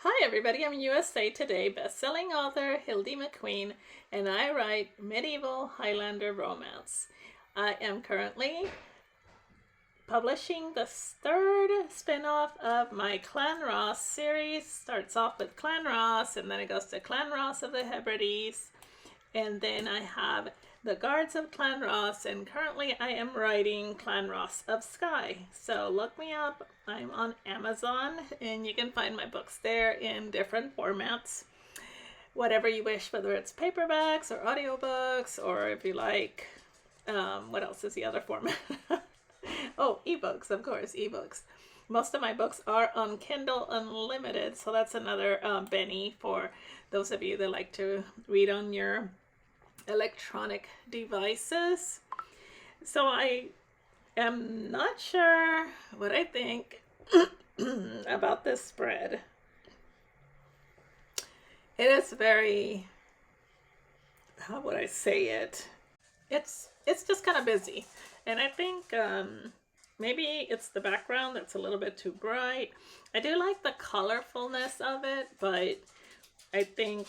Hi everybody, I'm USA Today bestselling author Hildie McQueen, and I write medieval Highlander romance. I am currently publishing the third spin-off of my Clan Ross series. Starts off with Clan Ross, and then it goes to Clan Ross of the Hebrides, and then I have the Guards of Clan Ross, and currently I am writing Clan Ross of Skye. So look me up. I'm on Amazon, and you can find my books there in different formats. Whatever you wish, whether it's paperbacks or audiobooks, or if you like, what else is the other format? Oh, ebooks, of course, ebooks. Most of my books are on Kindle Unlimited, so that's another Benny for those of you that like to read on your electronic devices. So I am not sure what I think about this spread. It is very, how would I say it? It's just kind of busy, and I think maybe it's the background that's a little bit too bright. I do like the colorfulness of it, but I think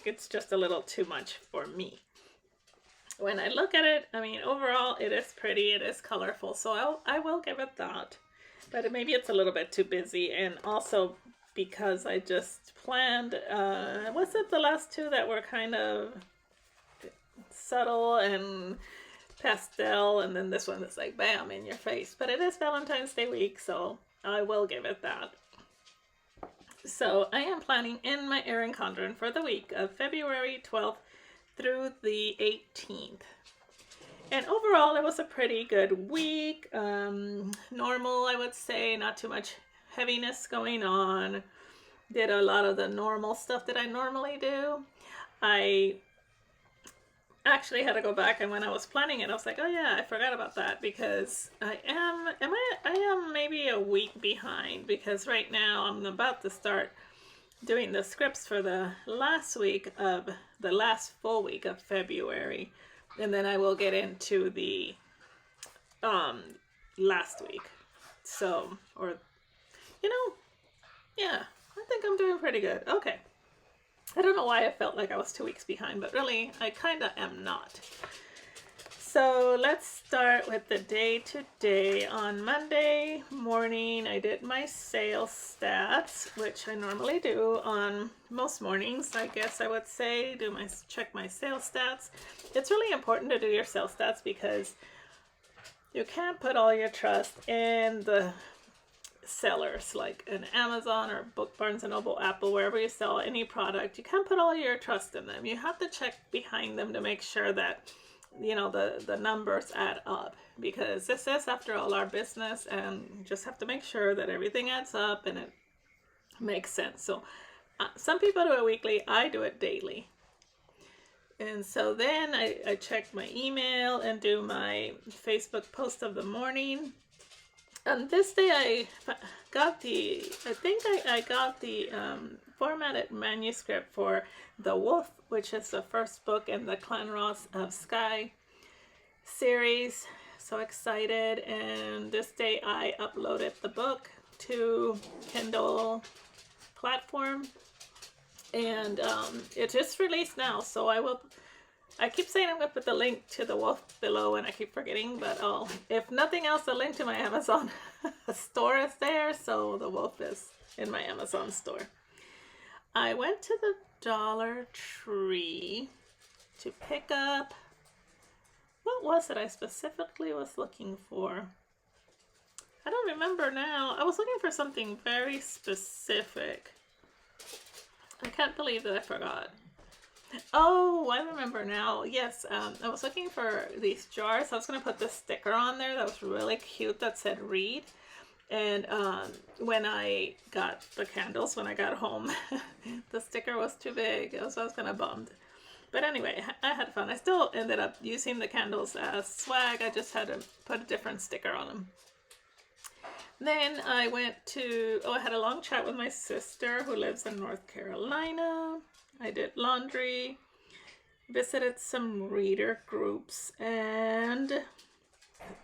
it's just a little too much for me. When I look at it, I mean, overall, it is pretty, it is colorful, so I will give it that. But maybe it's a little bit too busy, and also because I just planned, was it the last two that were kind of subtle and pastel, and then this one is like, bam, in your face. But it is Valentine's Day week, so I will give it that. So I am planning in my Erin Condren for the week of February 12th through the 18th. And overall, it was a pretty good week. Normal, I would say, not too much heaviness going on. Did a lot of the normal stuff that I normally do. I actually had to go back, and when I was planning it, I was like, oh yeah, I forgot about that, because I am maybe a week behind, because right now I'm about to start doing the scripts for the last full week of February, and then I will get into the last week. So, or yeah, I think I'm doing pretty good. Okay. I don't know why I felt like I was 2 weeks behind, but really, I kind of am not. So let's start with the day today. On Monday morning, I did my sales stats, which I normally do on most mornings, I guess I would say, check my sales stats. It's really important to do your sales stats because you can't put all your trust in the sellers like an Amazon or Barnes & Noble, Apple, wherever you sell any product. You can't put all your trust in them. You have to check behind them to make sure that the numbers add up, because this is, after all, our business, and you just have to make sure that everything adds up and it makes sense. So some people do it weekly, I do it daily. And so then I check my email and do my Facebook post of the morning. And this day I got the formatted manuscript for The Wolf, which is the first book in the Clan Ross of Skye series. So excited. And this day I uploaded the book to Kindle platform. And it just released now, so I keep saying I'm going to put the link to The Wolf below, and I keep forgetting, but if nothing else, the link to my Amazon store is there, so The Wolf is in my Amazon store. I went to the Dollar Tree to pick up, what was it I specifically was looking for? I don't remember now. I was looking for something very specific. I can't believe that I forgot. Oh, I remember now. Yes, I was looking for these jars. I was going to put this sticker on there that was really cute that said read. And when I got the candles, when I got home, the sticker was too big. So I was kind of bummed. But anyway, I had fun. I still ended up using the candles as swag. I just had to put a different sticker on them. Then I I had a long chat with my sister who lives in North Carolina. I did laundry, visited some reader groups, and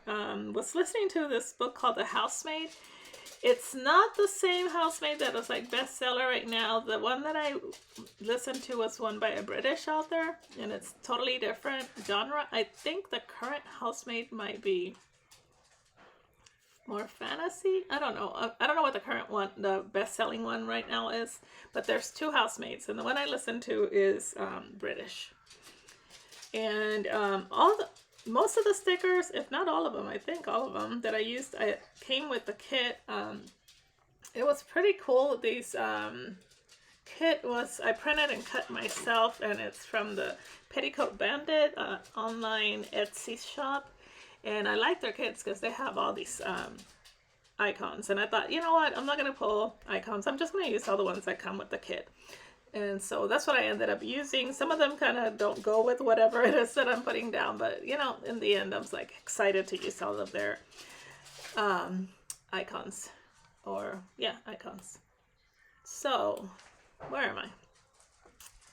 was listening to this book called The Housemaid. It's not the same housemate that was like bestseller right now. The one that I listened to was one by a British author, and it's totally different genre. I think the current housemate might be more fantasy. I don't know. I don't know what the current one, the best-selling one right now is, but there's two housemates, and the one I listened to is British. And most of the stickers, if not all of them, I think all of them that I used, I came with the kit. It was pretty cool. These kit was, I printed and cut myself, and it's from the Petticoat Bandit online Etsy shop. And I like their kits because they have all these icons. And I thought, you know what, I'm not going to pull icons. I'm just going to use all the ones that come with the kit. And so that's what I ended up using. Some of them kind of don't go with whatever it is that I'm putting down. But, you know, in the end, I was like excited to use all of their icons. Icons. So, where am I?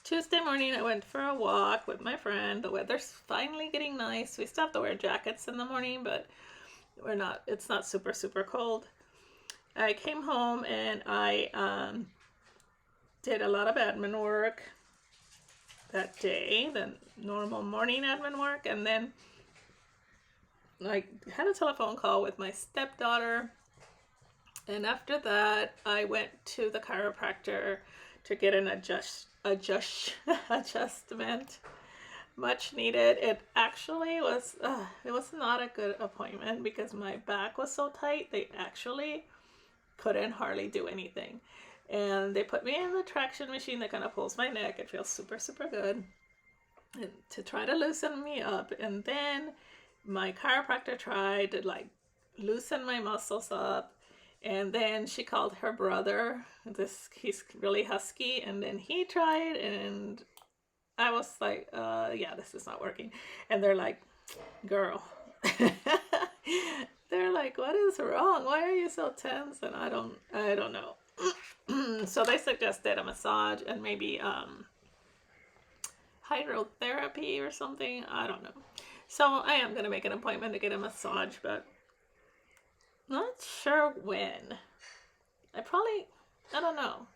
Tuesday morning, I went for a walk with my friend. The weather's finally getting nice. We still have to wear jackets in the morning, but it's not super, super cold. I came home and I did a lot of admin work that day, the normal morning admin work, and then I had a telephone call with my stepdaughter. And after that, I went to the chiropractor to get an adjustment, much needed. It actually was, it was not a good appointment because my back was so tight, they actually couldn't hardly do anything. And they put me in the traction machine that kind of pulls my neck. It feels super, super good, and to try to loosen me up. And then my chiropractor tried to like loosen my muscles up. And then she called her brother. He's really husky. And then he tried, and I was like, yeah, this is not working. And they're like, girl. They're like, what is wrong? Why are you so tense? And I don't know. So they suggested a massage and maybe hydrotherapy or something. I don't know. So I am going to make an appointment to get a massage, but not sure when. I don't know.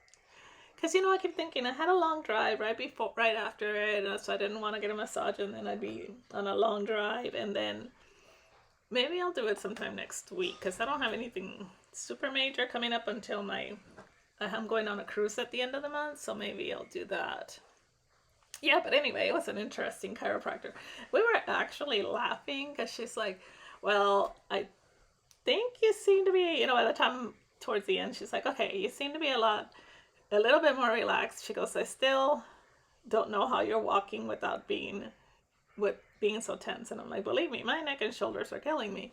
Because, you know, I keep thinking I had a long drive right after it, and so I didn't want to get a massage, and then I'd be on a long drive, and then maybe I'll do it sometime next week, because I don't have anything super major coming up until I'm going on a cruise at the end of the month, so maybe I'll do that. Yeah, but anyway, it was an interesting chiropractor. We were actually laughing, because she's like, well, I think you seem to be, you know, by the time towards the end, she's like, okay, you seem to be a little bit more relaxed. She goes, I still don't know how you're walking without being so tense. And I'm like, believe me, my neck and shoulders are killing me.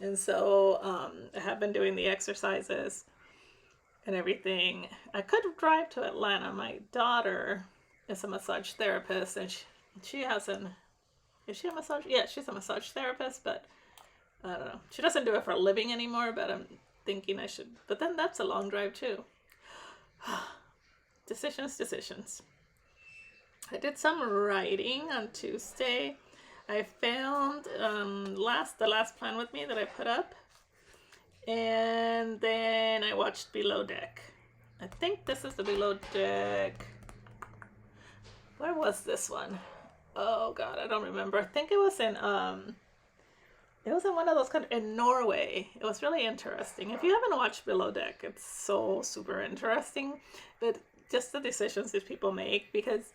And so I have been doing the exercises and everything. I could drive to Atlanta. My daughter is a massage therapist, and she has is she a massage? Yeah, she's a massage therapist, but I don't know. She doesn't do it for a living anymore, but I'm thinking I should. But then that's a long drive too. Decisions. I did some writing on Tuesday. I filmed the last plan with me that I put up. And then I watched Below Deck. I think this is the Below Deck. Where was this one? Oh God, I don't remember. I think it was in one of those in Norway. It was really interesting. If you haven't watched Below Deck, it's so super interesting. But just the decisions that people make, because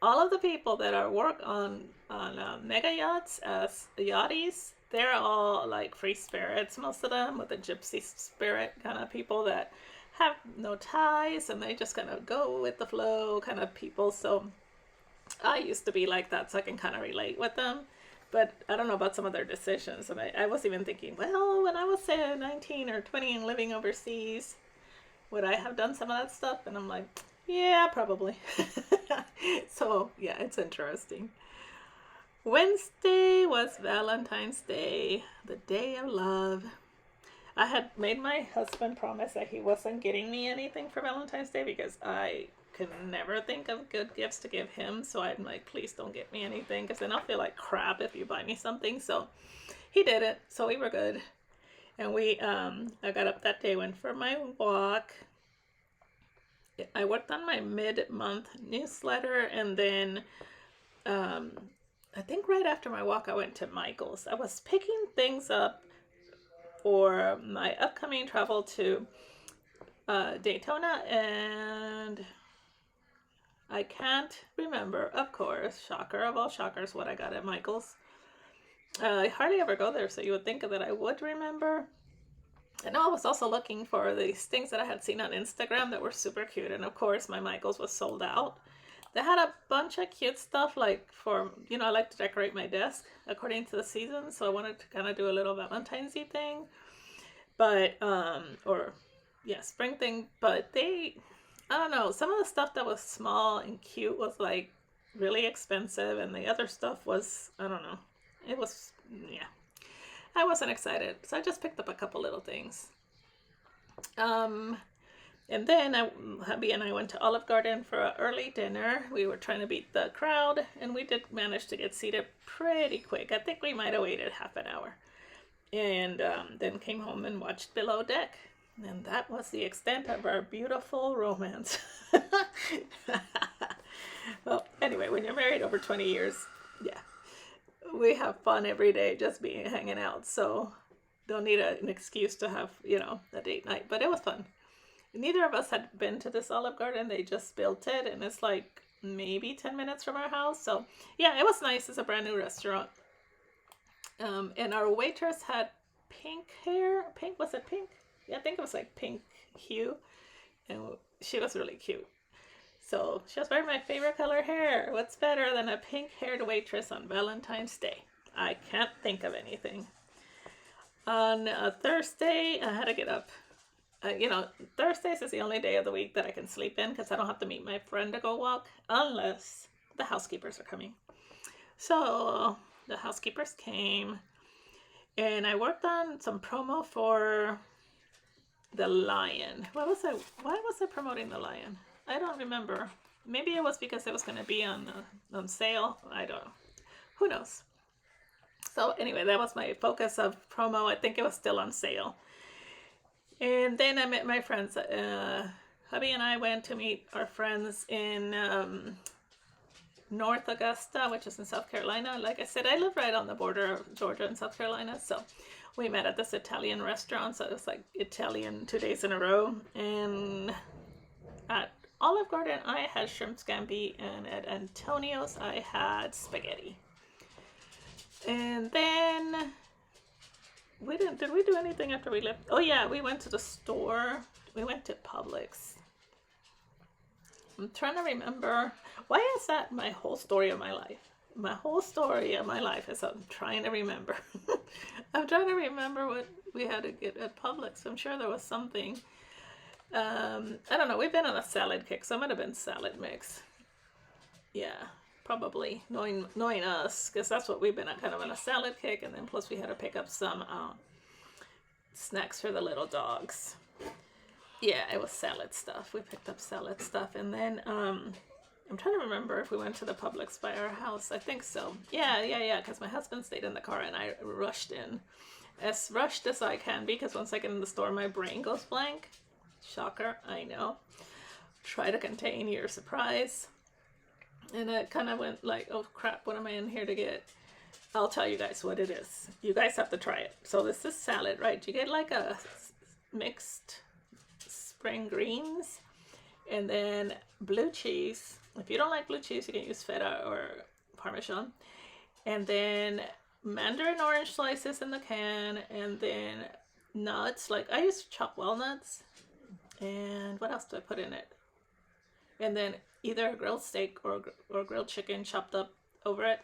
all of the people that are work on mega yachts as yachties, they're all like free spirits, most of them, with a gypsy spirit kind of people that have no ties, and they just kind of go with the flow kind of people. So I used to be like that, so I can kind of relate with them. But I don't know about some of their decisions. And I was even thinking, well, when I was, say, 19 or 20 and living overseas, would I have done some of that stuff? And I'm like, yeah, probably. So, yeah, it's interesting. Wednesday was Valentine's Day, the day of love. I had made my husband promise that he wasn't getting me anything for Valentine's Day because I could never think of good gifts to give him. So I'm like, please don't get me anything, because then I'll feel like crap if you buy me something. So he did it. So we were good. And I got up that day, went for my walk. I worked on my mid-month newsletter, and then I think right after my walk, I went to Michael's. I was picking things up for my upcoming travel to Daytona, and I can't remember, of course, shocker of all shockers, what I got at Michael's. I hardly ever go there, so you would think that I would remember. I know I was also looking for these things that I had seen on Instagram that were super cute, and of course my Michael's was sold out. They had a bunch of cute stuff, like for, I like to decorate my desk according to the season, so I wanted to kind of do a little Valentine's-y thing, but, spring thing, but I don't know, some of the stuff that was small and cute was like really expensive, and the other stuff was, I don't know, it was, yeah. I wasn't excited, so I just picked up a couple little things. And then hubby and I went to Olive Garden for an early dinner. We were trying to beat the crowd, and we did manage to get seated pretty quick. I think we might have waited half an hour. And then came home and watched Below Deck. And that was the extent of our beautiful romance. Well, anyway, when you're married over 20 years, yeah. We have fun every day just hanging out, so don't need an excuse to have, a date night, but it was fun. Neither of us had been to this Olive Garden. They just built it, and it's like maybe 10 minutes from our house, so yeah, it was nice. It's a brand new restaurant. And our waitress had pink hair. Was it pink? Yeah, I think it was like pink hue, and she was really cute. So she was wearing my favorite color hair. What's better than a pink-haired waitress on Valentine's Day? I can't think of anything. On Thursday, I had to get up. Thursdays is the only day of the week that I can sleep in because I don't have to meet my friend to go walk unless the housekeepers are coming. So the housekeepers came, and I worked on some promo for the Lion. Why was I promoting the Lion? I don't remember. Maybe it was because it was going to be on sale. I don't know. Who knows? So anyway, that was my focus of promo. I think it was still on sale. And then I met my friends. Hubby and I went to meet our friends in North Augusta, which is in South Carolina. Like I said, I live right on the border of Georgia and South Carolina. So we met at this Italian restaurant. So it was like Italian 2 days in a row. And at Olive Garden, I had shrimp scampi, and at Antonio's, I had spaghetti. And then did we do anything after we left? Oh yeah, we went to the store. We went to Publix. I'm trying to remember. Why is that my whole story of my life? My whole story of my life is I'm trying to remember. I'm trying to remember what we had to get at Publix. I'm sure there was something. I don't know. We've been on a salad kick, so it might have been salad mix. Yeah, probably knowing us, because that's what we've been at, kind of on a salad kick, and then plus we had to pick up some snacks for the little dogs. Yeah, it was salad stuff. We picked up salad stuff, and then I'm trying to remember if we went to the Publix by our house. I think so. Yeah, because my husband stayed in the car, and I rushed in. As rushed as I can be, because once I get in the store, my brain goes blank. Shocker, I know. Try to contain your surprise. And it kind of went like, oh crap, what am I in here to get? I'll tell you guys what it is. You guys have to try it. So this is salad, right? You get like a mixed spring greens and then blue cheese. If you don't like blue cheese, you can use feta or Parmesan. And then mandarin orange slices in the can, and then nuts. Like I used to chop walnuts. And what else do I put in it? And then either a grilled steak or grilled chicken chopped up over it.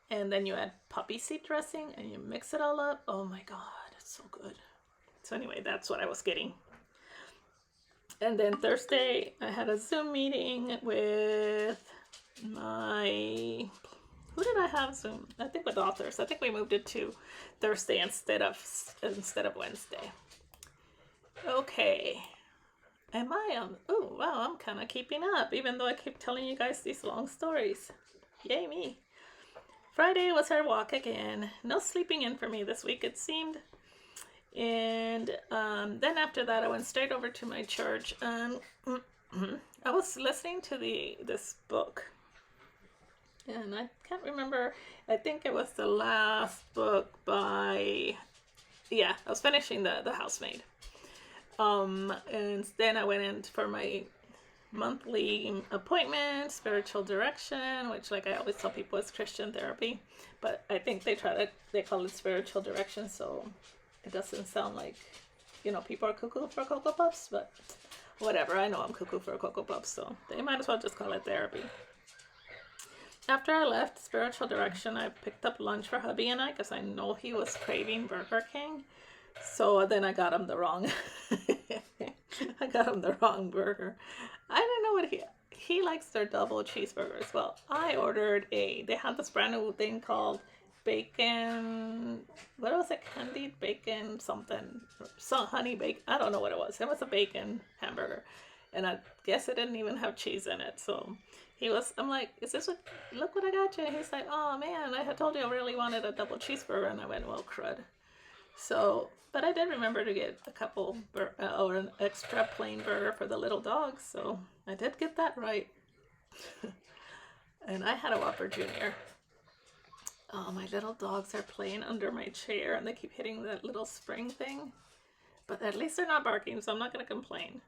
And then you add poppy seed dressing and you mix it all up. Oh my God, it's so good. So anyway, that's what I was getting. And then Thursday, I had a Zoom meeting with who did I have Zoom? I think with authors. I think we moved it to Thursday instead of Wednesday. Okay. Am I on? Oh, wow, I'm kind of keeping up, even though I keep telling you guys these long stories. Yay me. Friday was our walk again. No sleeping in for me this week, it seemed. And then after that, I went straight over to my church, and I was listening to this book, and I can't remember. I think it was the last book by, yeah, I was finishing the Housemaid. And then I went in for my monthly appointment, spiritual direction, which, like I always tell people, is Christian therapy, but I think they call it spiritual direction, so it doesn't sound like, people are cuckoo for Cocoa Puffs, but whatever. I know I'm cuckoo for Cocoa Puffs, so they might as well just call it therapy. After I left spiritual direction, I picked up lunch for hubby and I, because I know he was craving Burger King. So then I got him the wrong burger. I don't know what he likes their double cheeseburgers. Well, I ordered they had this brand new thing called bacon, what was it, candied bacon something, some honey bacon, I don't know what it was. It was a bacon hamburger, and I guess it didn't even have cheese in it. So I'm like, look what I got you. And he's like, oh man, I had told you I really wanted a double cheeseburger. And I went, well, crud. So, but I did remember to get a couple or an extra plain burger for the little dogs. So I did get that right. And I had a Whopper Jr. Oh, my little dogs are playing under my chair and they keep hitting that little spring thing. But at least they're not barking, so I'm not going to complain.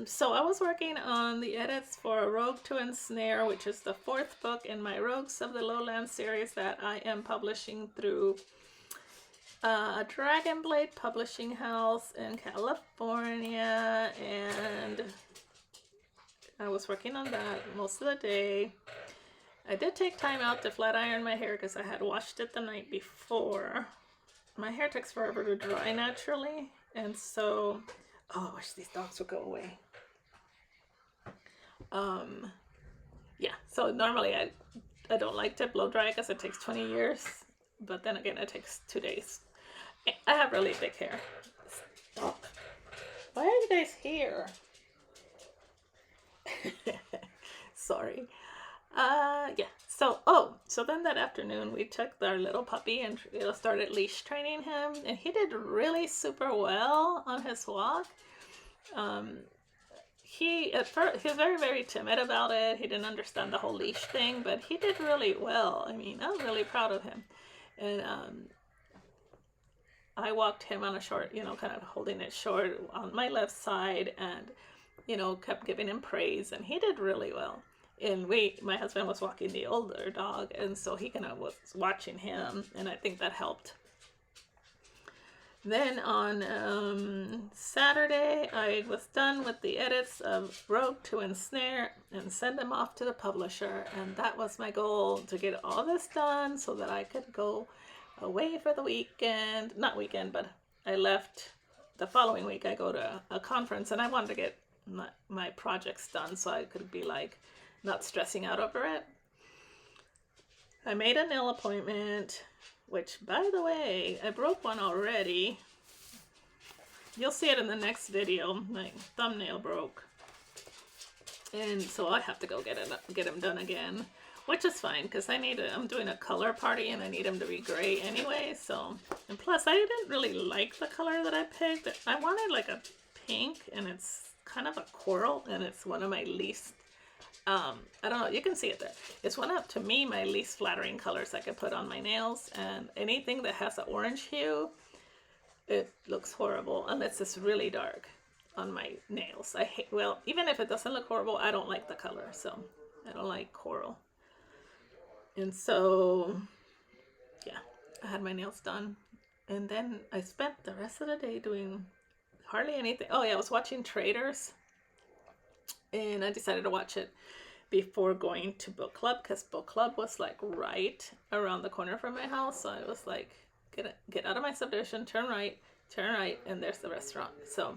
So I was working on the edits for Rogue to Ensnare, which is the 4th book in my Rogues of the Lowlands series that I am publishing through a Dragon Blade publishing house in California, and I was working on that most of the day. I did take time out to flat iron my hair because I had washed it the night before. My hair takes forever to dry naturally, and so I wish these dogs would go away. Yeah, so normally I don't like to blow dry because it takes 20 years, but then again, it takes 2 days. I have really thick hair. Stop. Why are you guys here? Sorry. Yeah. So then that afternoon we took our little puppy and started leash training him, and he did really super well on his walk. He was very, very timid about it. He didn't understand the whole leash thing, but he did really well. I mean, I was really proud of him. And I walked him on a short, kind of holding it short on my left side, and kept giving him praise, and he did really well. And my husband was walking the older dog, and so he kind of was watching him, and I think that helped. Then on Saturday, I was done with the edits of Rogue to Ensnare and send them off to the publisher, and that was my goal, to get all this done so that I could go away for the weekend. Not weekend, but I left the following week. I go to a conference, and I wanted to get my projects done so I could be like not stressing out over it. I made a nail appointment, which, by the way, I broke one already. You'll see it in the next video. My thumbnail broke, and so I have to go get him done again, which is fine because I'm doing a color party and I need him to be gray anyway. So, and plus I didn't really like the color that I picked. I wanted like a pink, and it's kind of a coral, and it's one of my least, I don't know, you can see it there. It's one of, to me, my least flattering colors I could put on my nails, and anything that has an orange hue, it looks horrible unless it's really dark on my nails. Well, even if it doesn't look horrible, I don't like the color, so I don't like coral. And so, yeah, I had my nails done, and then I spent the rest of the day doing hardly anything. Oh yeah, I was watching Traders, and I decided to watch it before going to book club because book club was like right around the corner from my house. So I was like, get out of my subdivision, turn right, and there's the restaurant. So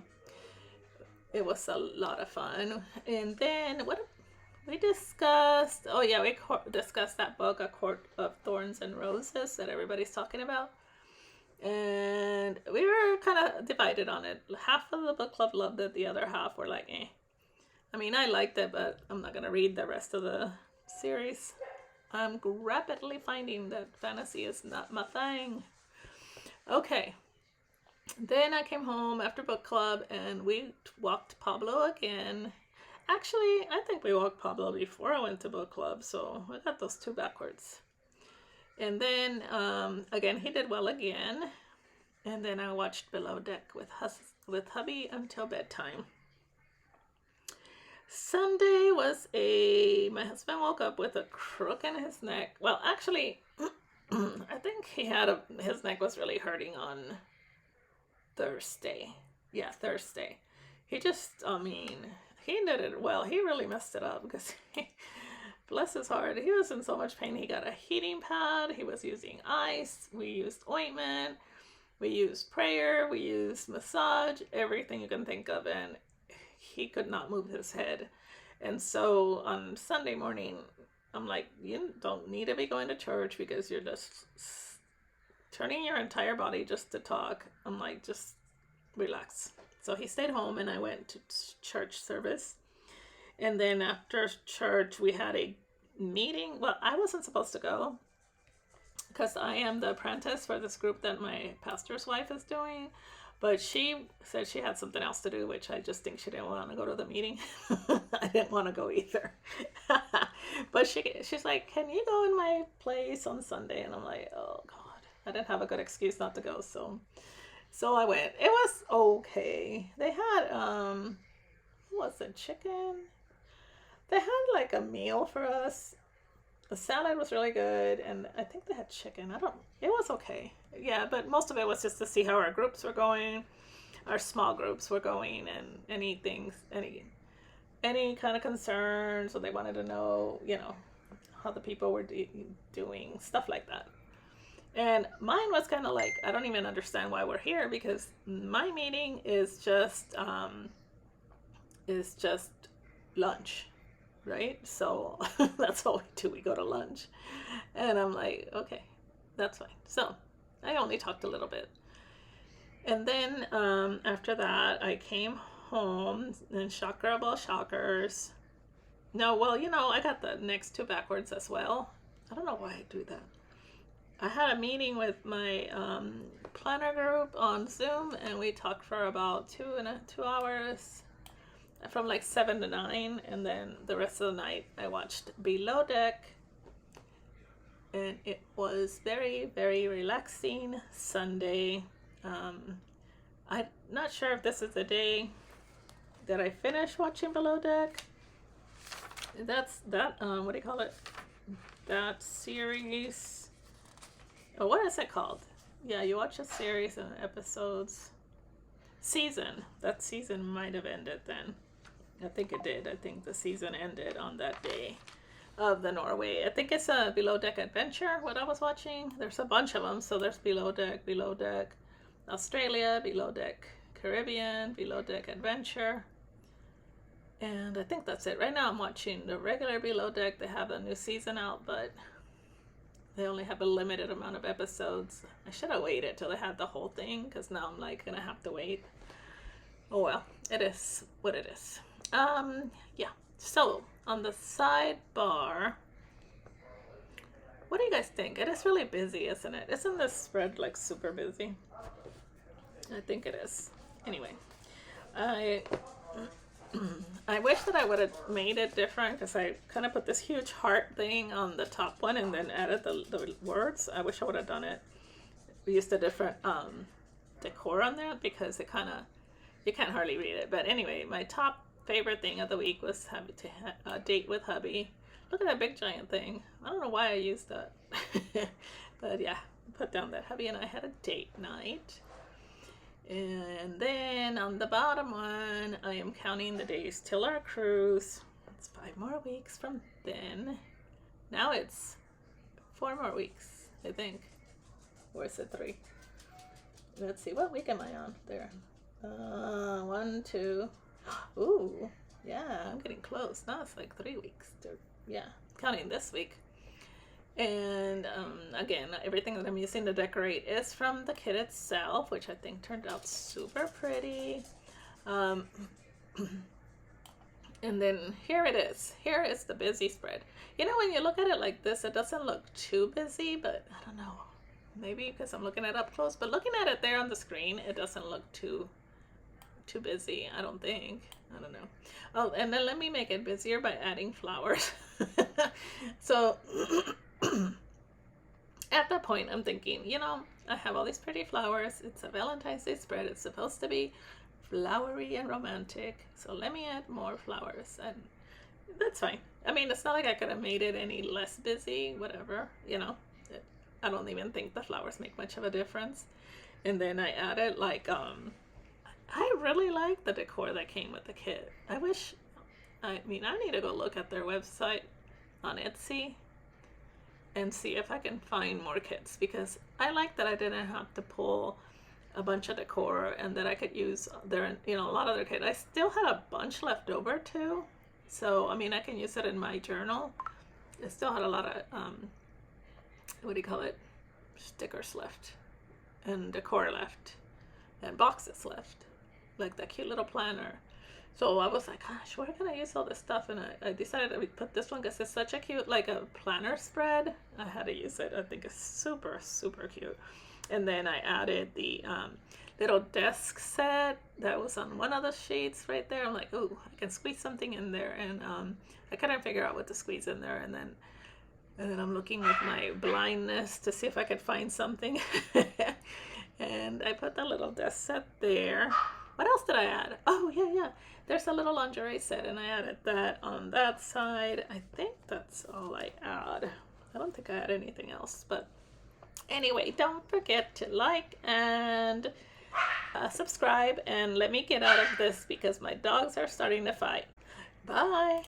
it was a lot of fun. And then what we discussed, we discussed that book, A Court of Thorns and Roses, that everybody's talking about. And we were kind of divided on it. Half of the book club loved it, the other half were like, eh. I mean, I liked it, but I'm not going to read the rest of the series. I'm rapidly finding that fantasy is not my thing. Okay. Then I came home after book club and we walked Pablo again. Actually, I think we walked Pablo before I went to book club, so I got those two backwards. And then, again, he did well again. And then I watched Below Deck with hubby until bedtime. Sunday was my husband woke up with a crook in his neck. Well, actually, I think his neck was really hurting on Thursday. Yeah, Thursday. He just, he did it well. He really messed it up because bless his heart, he was in so much pain. He got a heating pad. He was using ice. We used ointment. We used prayer. We used massage. Everything you can think of. And he could not move his head. And so on Sunday morning, I'm like, you don't need to be going to church because you're just turning your entire body just to talk. I'm like, just relax. So he stayed home and I went to church service. And then after church, we had a meeting. Well, I wasn't supposed to go because I am the apprentice for this group that my pastor's wife is doing. But she said she had something else to do, which I just think she didn't want to go to the meeting. I didn't want to go either. But she's like, can you go in my place on Sunday? And I'm like, oh, God. I didn't have a good excuse not to go. So I went. It was okay. They had, what was it, chicken? They had like a meal for us. The salad was really good, and I think they had chicken. It was okay. Yeah, but most of it was just to see how our groups were going, our small groups were going, and any kind of concerns, so they wanted to know, how the people were doing, stuff like that. And mine was kind of like, I don't even understand why we're here, because my meeting is just lunch. Right? So that's all we do. We go to lunch. And I'm like, okay, that's fine. So I only talked a little bit. And then after that, I came home and shocker of all shockers. No, well, I got the next two backwards as well. I don't know why I do that. I had a meeting with my planner group on Zoom and we talked for about 2 hours. From like 7 to 9, and then the rest of the night I watched Below Deck, and it was very, very relaxing Sunday. I'm not sure if this is the day that I finished watching Below Deck. That's what do you call it? That series. Oh, what is it called? Yeah, you watch a series and episodes. Season. That season might have ended then. I think it did. I think the season ended on that day of the Norway. I think it's a Below Deck Adventure, what I was watching. There's a bunch of them. So there's Below Deck Australia, Below Deck Caribbean, Below Deck Adventure. And I think that's it. Right now I'm watching the regular Below Deck. They have a new season out, but they only have a limited amount of episodes. I should have waited till they had the whole thing, because now I'm like gonna have to wait. Oh well, it is what it is. Yeah. So on the sidebar, what do you guys think? It is really busy, isn't it? Isn't this spread like super busy? I think it is. Anyway, I wish that I would have made it different, because I kind of put this huge heart thing on the top one and then added the words. I wish I would have done it. We used a different decor on that, because it kind of, you can't hardly read it. But anyway, my top favorite thing of the week was having to date with hubby. Look at that big giant thing. I don't know why I used that. But yeah, put down that hubby and I had a date night. And then on the bottom one, I am counting the days till our cruise. It's 5 more weeks from then. Now it's 4 more weeks, I think. Or is it 3? Let's see, what week am I on? There. 1, 2. Ooh, yeah, I'm getting close. Now it's like 3 weeks. Yeah, counting this week. And again, everything that I'm using to decorate is from the kit itself, which I think turned out super pretty. And then here it is. Here is the busy spread. When you look at it like this, it doesn't look too busy, but I don't know. Maybe because I'm looking at it up close, but looking at it there on the screen, it doesn't look too busy, I don't think. I don't know. Oh, and then let me make it busier by adding flowers. So at that point, I'm thinking, you know, I have all these pretty flowers. It's a Valentine's Day spread. It's supposed to be flowery and romantic. So let me add more flowers, and that's fine. I mean, it's not like I could have made it any less busy, whatever, you know. I don't even think the flowers make much of a difference. And then I added like, I really like the decor that came with the kit. I mean, I need to go look at their website on Etsy and see if I can find more kits, because I like that I didn't have to pull a bunch of decor and that I could use their, you know, a lot of their kit. I still had a bunch left over too. So, I mean, I can use it in my journal. I still had a lot of, what do you call it? Stickers left, and decor left, and boxes left, like that cute little planner. So I was like, gosh, where can I use all this stuff? And I decided I would put this one because it's such a cute, like a planner spread. I had to use it. I think it's super, super cute. And then I added the little desk set that was on one of the sheets right there. I'm like, oh, I can squeeze something in there. And I couldn't figure out what to squeeze in there. And then I'm looking with my blindness to see if I could find something. And I put the little desk set there. What else did I add? Oh, yeah. There's a little lingerie set, and I added that on that side. I think that's all I add. I don't think I had anything else. But anyway, don't forget to like and subscribe. And let me get out of this because my dogs are starting to fight. Bye.